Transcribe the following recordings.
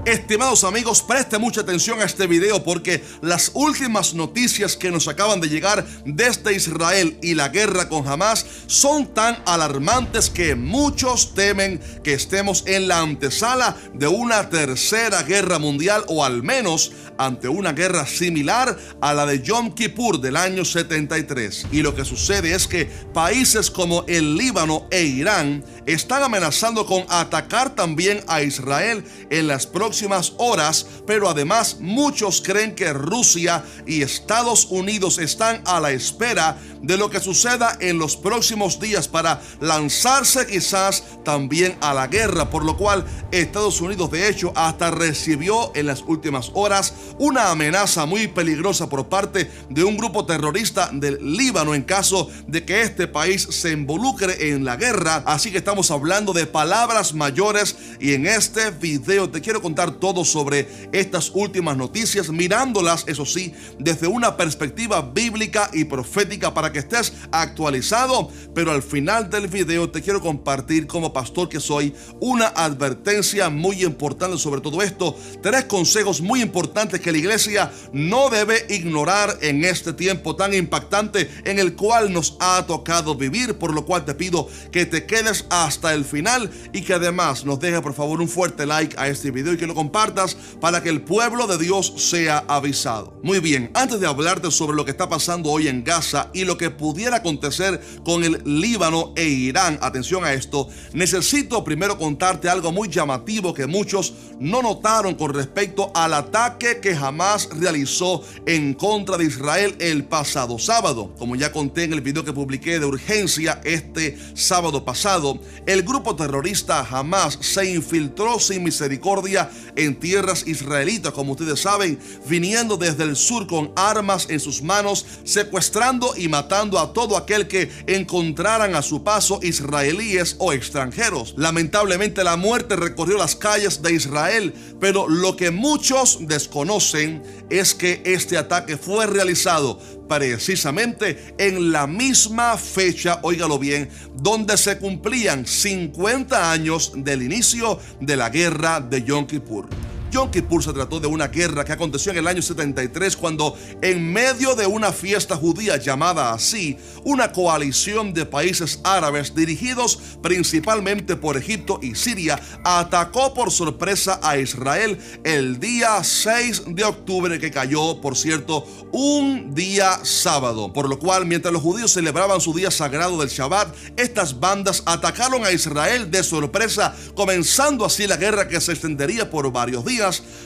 Estimados amigos, preste mucha atención a este video porque las últimas noticias que nos acaban de llegar desde Israel y la guerra con Hamás son tan alarmantes que muchos temen que estemos en la antesala de una tercera guerra mundial, o al menos ante una guerra similar a la de Yom Kippur del año 73. Y lo que sucede es que países como el Líbano e Irán están amenazando con atacar también a Israel en las próximas horas, pero además muchos creen que Rusia y Estados Unidos están a la espera de lo que suceda en los próximos días para lanzarse quizás también a la guerra, por lo cual Estados Unidos de hecho hasta recibió en las últimas horas una amenaza muy peligrosa por parte de un grupo terrorista del Líbano en caso de que este país se involucre en la guerra. Así que estamos hablando de palabras mayores, y en este video te quiero contar todo sobre estas últimas noticias, mirándolas, eso sí, desde una perspectiva bíblica y profética para que estés actualizado. Pero al final del video te quiero compartir, como pastor que soy, una advertencia muy importante sobre todo esto. 3 consejos muy importantes que la iglesia no debe ignorar en este tiempo tan impactante en el cual nos ha tocado vivir, por lo cual te pido que te quedes hasta el final y que además nos dejes por favor un fuerte like a este video y que lo compartas para que el pueblo de Dios sea avisado. Muy bien, antes de hablarte sobre lo que está pasando hoy en Gaza y lo que pudiera acontecer con el Líbano e Irán, atención a esto, necesito primero contarte algo muy llamativo que muchos no notaron con respecto al ataque que Hamás realizó en contra de Israel el pasado sábado. Como ya conté en el video que publiqué de urgencia este sábado pasado, el grupo terrorista Hamás se infiltró sin misericordia en tierras israelitas, como ustedes saben, viniendo desde el sur con armas en sus manos, secuestrando y matando a todo aquel que encontraran a su paso, israelíes o extranjeros. Lamentablemente la muerte recorrió las calles de Israel, pero lo que muchos desconocen es que este ataque fue realizado precisamente en la misma fecha, óigalo bien, donde se cumplían 50 años del inicio de la guerra de Yom Kippur. Yom Kippur se trató de una guerra que aconteció en el año 73 cuando, en medio de una fiesta judía llamada así, una coalición de países árabes dirigidos principalmente por Egipto y Siria atacó por sorpresa a Israel el día 6 de octubre, que cayó, por cierto, un día sábado, por lo cual mientras los judíos celebraban su día sagrado del Shabbat, estas bandas atacaron a Israel de sorpresa, comenzando así la guerra que se extendería por varios días.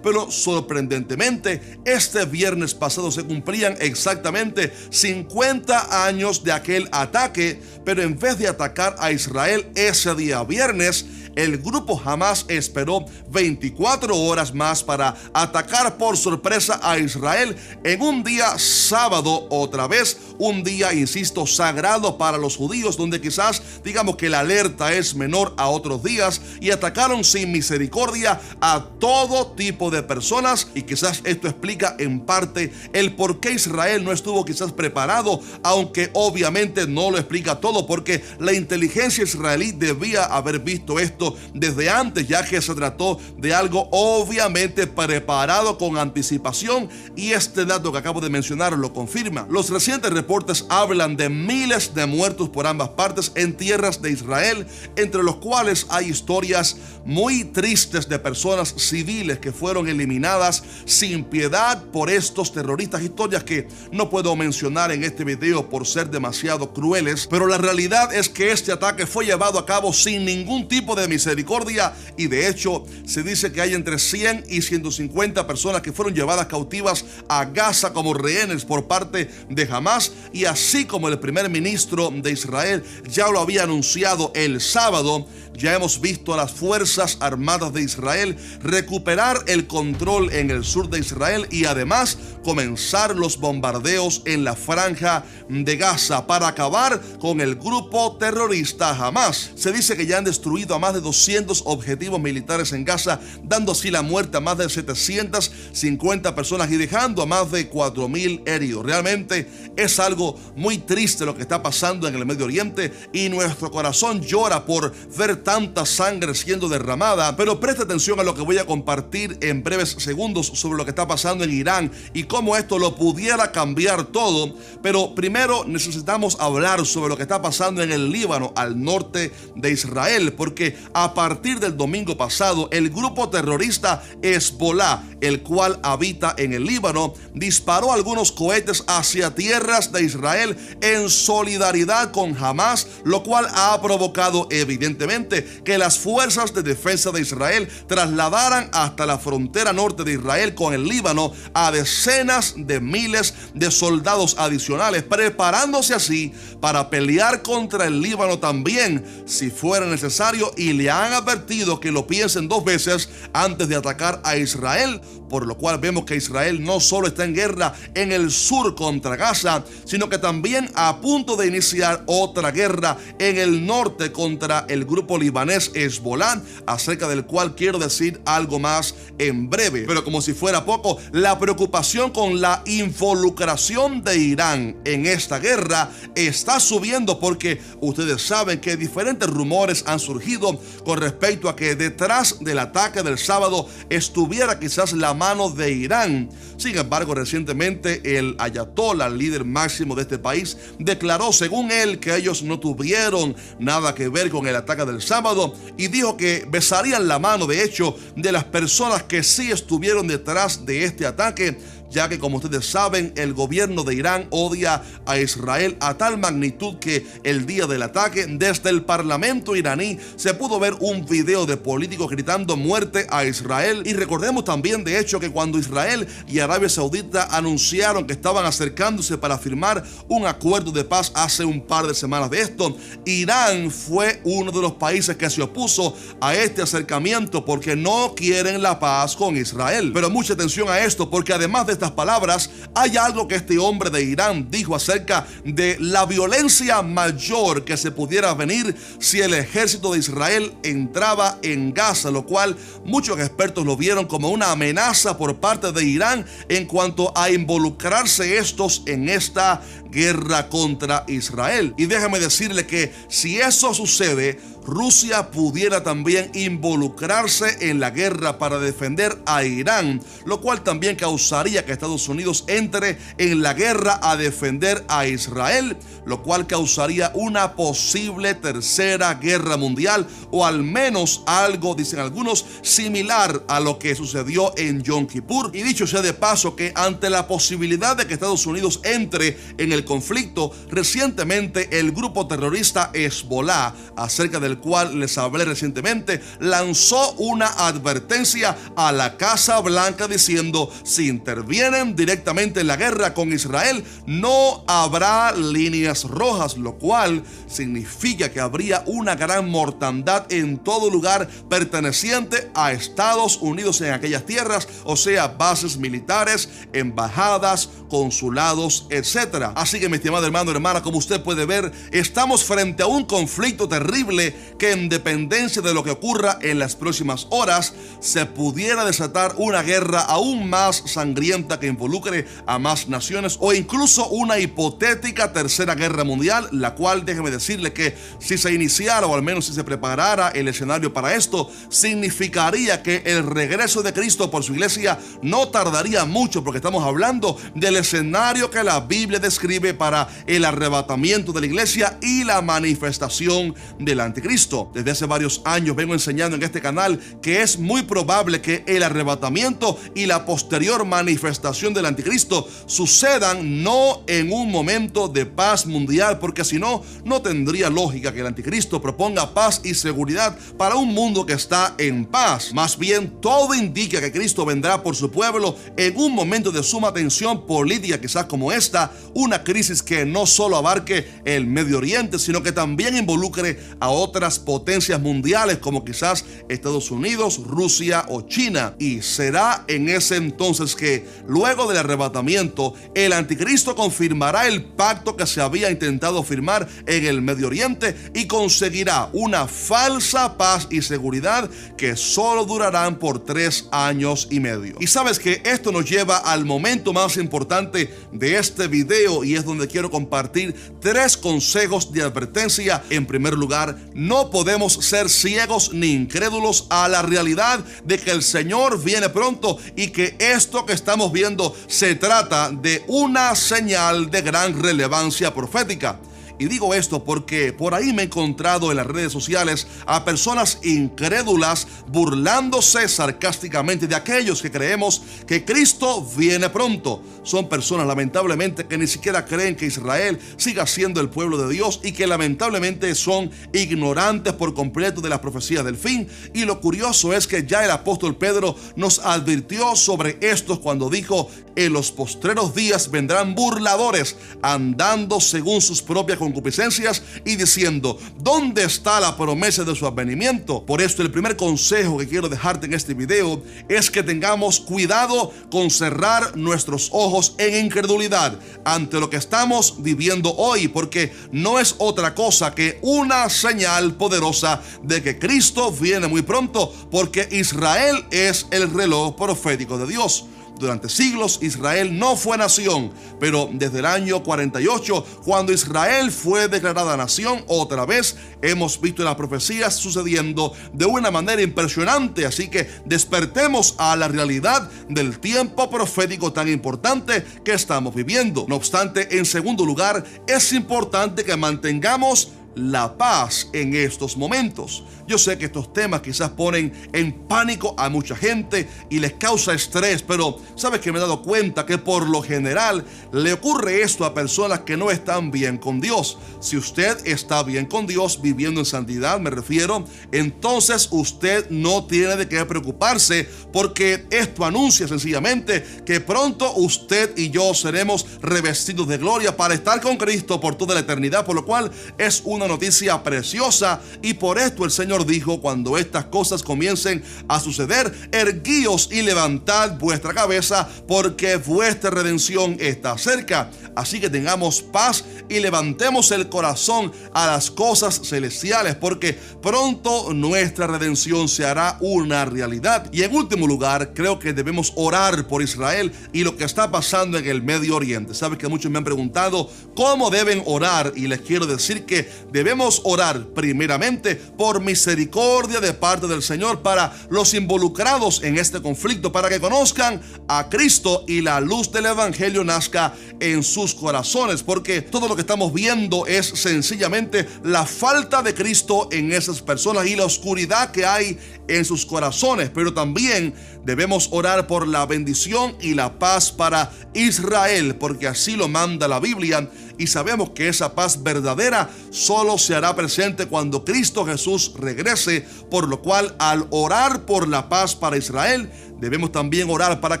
Pero sorprendentemente, este viernes pasado se cumplían exactamente 50 años de aquel ataque, pero en vez de atacar a Israel ese día viernes, el grupo Hamás esperó 24 horas más para atacar por sorpresa a Israel en un día sábado, otra vez un día, insisto, sagrado para los judíos, donde quizás digamos que la alerta es menor a otros días, y atacaron sin misericordia a todo tipo de personas. Y quizás esto explica en parte el por qué Israel no estuvo quizás preparado, aunque obviamente no lo explica todo, porque la inteligencia israelí debía haber visto esto desde antes, ya que se trató de algo obviamente preparado con anticipación, y este dato que acabo de mencionar lo confirma. Los recientes reportes hablan de miles de muertos por ambas partes en tierras de Israel, entre los cuales hay historias muy tristes de personas civiles que fueron eliminadas sin piedad por estos terroristas, historias que no puedo mencionar en este video por ser demasiado crueles, pero la realidad es que este ataque fue llevado a cabo sin ningún tipo de misericordia, y de hecho se dice que hay entre 100 y 150 personas que fueron llevadas cautivas a Gaza como rehenes por parte de Hamás. Y así como el primer ministro de Israel ya lo había anunciado el sábado, ya hemos visto a las Fuerzas Armadas de Israel recuperar el control en el sur de Israel y además comenzar los bombardeos en la franja de Gaza para acabar con el grupo terrorista Hamás. Se dice que ya han destruido a más de 200 objetivos militares en Gaza, dando así la muerte a más de 750 personas y dejando a más de 4.000 heridos. Realmente es algo muy triste lo que está pasando en el Medio Oriente y nuestro corazón llora por ver tanta sangre siendo derramada. Pero presta atención a lo que voy a compartir en breves segundos sobre lo que está pasando en Irán y cómo esto lo pudiera cambiar todo. Pero primero necesitamos hablar sobre lo que está pasando en el Líbano, al norte de Israel, porque a partir del domingo pasado el grupo terrorista Hezbollah, el cual habita en el Líbano, disparó algunos cohetes hacia tierras de Israel en solidaridad con Hamas, lo cual ha provocado evidentemente que las fuerzas de defensa de Israel trasladaran hasta la frontera norte de Israel con el Líbano a decenas de miles de soldados adicionales, preparándose así para pelear contra el Líbano también si fuera necesario, y le han advertido que lo piensen dos veces antes de atacar a Israel, por lo cual vemos que Israel no solo está en guerra en el sur contra Gaza, sino que también a punto de iniciar otra guerra en el norte contra el grupo libanés Hezbollah, acerca del cual quiero decir algo más en breve. Pero como si fuera poco, la preocupación con la involucración de Irán en esta guerra está subiendo, porque ustedes saben que diferentes rumores han surgido con respecto a que detrás del ataque del sábado estuviera quizás la mano de Irán. Sin embargo, recientemente el ayatollah, el líder máximo de este país, declaró, según él, que ellos no tuvieron nada que ver con el ataque del sábado y dijo que besarían la mano, de hecho, de las personas que sí estuvieron detrás de este ataque, ya que, como ustedes saben, el gobierno de Irán odia a Israel a tal magnitud que el día del ataque, desde el parlamento iraní se pudo ver un video de políticos gritando muerte a Israel. Y recordemos también, de hecho, que cuando Israel y Arabia Saudita anunciaron que estaban acercándose para firmar un acuerdo de paz hace un par de semanas de esto, Irán fue uno de los países que se opuso a este acercamiento porque no quieren la paz con Israel. Pero mucha atención a esto, porque además de estas palabras, hay algo que este hombre de Irán dijo acerca de la violencia mayor que se pudiera venir si el ejército de Israel entraba en Gaza, lo cual muchos expertos lo vieron como una amenaza por parte de Irán en cuanto a involucrarse estos en esta guerra contra Israel. Y déjame decirle que si eso sucede, Rusia pudiera también involucrarse en la guerra para defender a Irán, lo cual también causaría que Estados Unidos entre en la guerra a defender a Israel, lo cual causaría una posible tercera guerra mundial, o al menos algo, dicen algunos, similar a lo que sucedió en Yom Kippur. Y dicho sea de paso, que ante la posibilidad de que Estados Unidos entre en el conflicto, recientemente el grupo terrorista Hezbollah, acerca del cual les hablé recientemente, lanzó una advertencia a la Casa Blanca diciendo: si intervienen directamente en la guerra con Israel, no habrá líneas rojas, lo cual significa que habría una gran mortandad en todo lugar perteneciente a Estados Unidos en aquellas tierras, o sea, bases militares, embajadas, consulados, etc. Así que, mi estimado hermano, hermana, como usted puede ver, estamos frente a un conflicto terrible que, en dependencia de lo que ocurra en las próximas horas, se pudiera desatar una guerra aún más sangrienta que involucre a más naciones, o incluso una hipotética tercera guerra mundial, la cual, déjeme decirle que si se iniciara, o al menos si se preparara el escenario para esto, significaría que el regreso de Cristo por su iglesia no tardaría mucho, porque estamos hablando del escenario que la Biblia describe para el arrebatamiento de la iglesia y la manifestación del anticristo. Desde hace varios años vengo enseñando en este canal que es muy probable que el arrebatamiento y la posterior manifestación del anticristo sucedan no en un momento de paz mundial, porque si no, no tendría lógica que el anticristo proponga paz y seguridad para un mundo que está en paz. Más bien, todo indica que Cristo vendrá por su pueblo en un momento de suma tensión política, quizás como esta, una crisis que no solo abarque el Medio Oriente, sino que también involucre a otras otras potencias mundiales como quizás Estados Unidos, Rusia o China. Y será en ese entonces que, luego del arrebatamiento, el anticristo confirmará el pacto que se había intentado firmar en el Medio Oriente y conseguirá una falsa paz y seguridad que solo durarán por 3 años y medio. Y sabes que esto nos lleva al momento más importante de este video, y es donde quiero compartir 3 consejos de advertencia. En primer lugar, no podemos ser ciegos ni incrédulos a la realidad de que el Señor viene pronto y que esto que estamos viendo se trata de una señal de gran relevancia profética. Y digo esto porque por ahí me he encontrado en las redes sociales a personas incrédulas burlándose sarcásticamente de aquellos que creemos que Cristo viene pronto. Son personas lamentablemente que ni siquiera creen que Israel siga siendo el pueblo de Dios y que lamentablemente son ignorantes por completo de las profecías del fin. Y lo curioso es que ya el apóstol Pedro nos advirtió sobre estos cuando dijo: en los postreros días vendrán burladores andando según sus propias concupiscencias y diciendo: ¿dónde está la promesa de su advenimiento? Por esto el primer consejo que quiero dejarte en este video es que tengamos cuidado con cerrar nuestros ojos en incredulidad ante lo que estamos viviendo hoy, porque no es otra cosa que una señal poderosa de que Cristo viene muy pronto, porque Israel es el reloj profético de Dios. Durante siglos Israel no fue nación, pero desde el año 48, cuando Israel fue declarada nación, otra vez hemos visto las profecías sucediendo de una manera impresionante. Así que despertemos a la realidad del tiempo profético tan importante que estamos viviendo. No obstante, en segundo lugar, es importante que mantengamos la paz en estos momentos. Yo sé que estos temas quizás ponen en pánico a mucha gente y les causa estrés, pero sabes que me he dado cuenta que por lo general le ocurre esto a personas que no están bien con Dios. Si usted está bien con Dios, viviendo en santidad me refiero, entonces usted no tiene de qué preocuparse, porque esto anuncia sencillamente que pronto usted y yo seremos revestidos de gloria para estar con Cristo por toda la eternidad, por lo cual es una noticia preciosa. Y por esto el Señor dijo: cuando estas cosas comiencen a suceder, erguíos y levantad vuestra cabeza, porque vuestra redención está cerca. Así que tengamos paz y levantemos el corazón a las cosas celestiales, porque pronto nuestra redención se hará una realidad. Y en último lugar, creo que debemos orar por Israel y lo que está pasando en el Medio Oriente. Sabes que muchos me han preguntado cómo deben orar, y les quiero decir que debemos orar primeramente por misericordia de parte del Señor para los involucrados en este conflicto, para que conozcan a Cristo y la luz del Evangelio nazca en sus corazones, porque todo lo que estamos viendo es sencillamente la falta de Cristo en esas personas y la oscuridad que hay en sus corazones. Pero también debemos orar por la bendición y la paz para Israel, porque así lo manda la Biblia. Y sabemos que esa paz verdadera solo se hará presente cuando Cristo Jesús regrese, por lo cual al orar por la paz para Israel, debemos también orar para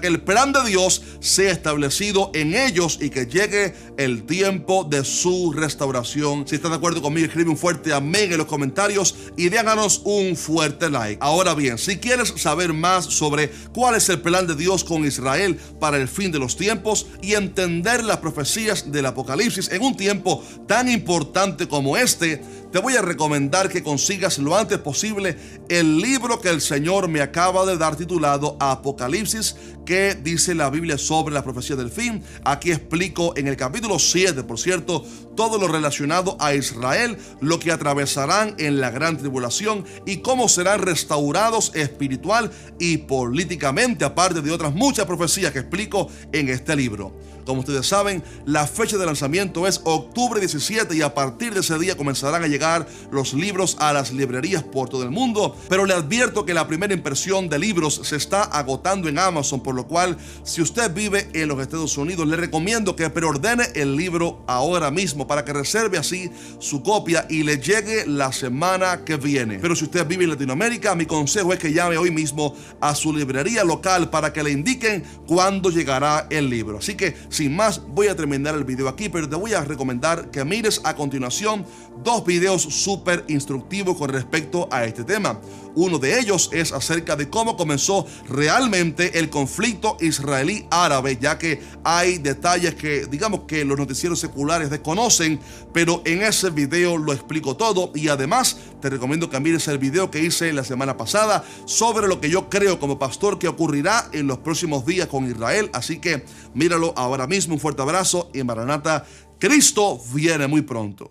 que el plan de Dios sea establecido en ellos y que llegue el tiempo de su restauración. Si estás de acuerdo conmigo, escribe un fuerte amén en los comentarios y déjanos un fuerte like. Ahora bien, si quieres saber más sobre cuál es el plan de Dios con Israel para el fin de los tiempos y entender las profecías del Apocalipsis en un tiempo tan importante como este, te voy a recomendar que consigas lo antes posible el libro que el Señor me acaba de dar titulado Apocalipsis, que dice la Biblia sobre la profecía del fin. Aquí explico en el capítulo 7, por cierto, todo lo relacionado a Israel, lo que atravesarán en la gran tribulación y cómo serán restaurados espiritual y políticamente, aparte de otras muchas profecías que explico en este libro. Como ustedes saben, la fecha de lanzamiento es octubre 17 y a partir de ese día comenzarán a llegar los libros a las librerías por todo el mundo. Pero le advierto que la primera impresión de libros se está agotando en Amazon, por lo cual si usted vive en los Estados Unidos, le recomiendo que preordene el libro ahora mismo para que reserve así su copia y le llegue la semana que viene. Pero si usted vive en Latinoamérica, mi consejo es que llame hoy mismo a su librería local para que le indiquen cuándo llegará el libro. Así que Sin más, voy a terminar el video aquí, pero te voy a recomendar que mires a continuación dos videos súper instructivos con respecto a este tema. Uno de ellos es acerca de cómo comenzó realmente el conflicto israelí-árabe, ya que hay detalles que digamos que los noticieros seculares desconocen, pero en ese video lo explico todo. Y además te recomiendo que mires el video que hice la semana pasada sobre lo que yo creo como pastor que ocurrirá en los próximos días con Israel, así que míralo ahora mismo. Un fuerte abrazo y Maranata, Cristo viene muy pronto.